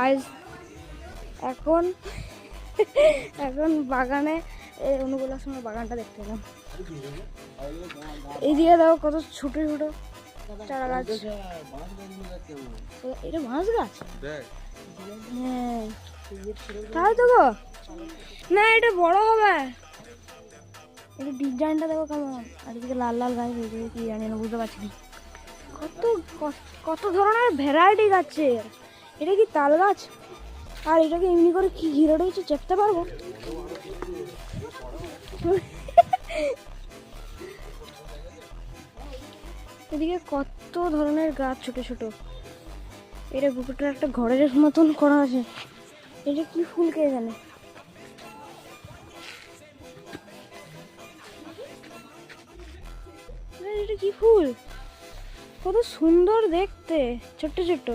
Guys এখন এখন বাগানে অনুকূলার সময় বাগানটা দেখতে এলাম। এইদিকে দেখো কত ছোট ছোট চারা গাছ। এটা বাঁশ গাছ? হ্যাঁ তাই তো গো। না এটা বড় হবে। এটা ডিজাইনটা দেখো কেমন। আর এদিকে লাল লাল গাছ হয়েছে কি জানি না, বুঝতে পারছি না। কত কত ধরনের ভ্যারাইটি গাছের। এটা কি তাল গাছ? আর এটাকে এমনি করে কি ঘিরে রয়েছে, চেপতে পারবো? এদিকে কত ধরনের গাছ ছোট ছোট। এটা পুকুরটা একটা ঘরের মতন করা আছে। এটা কি ফুল কে জানে। এটা কি ফুল, কত সুন্দর দেখতে, ছোট্ট ছোট্ট।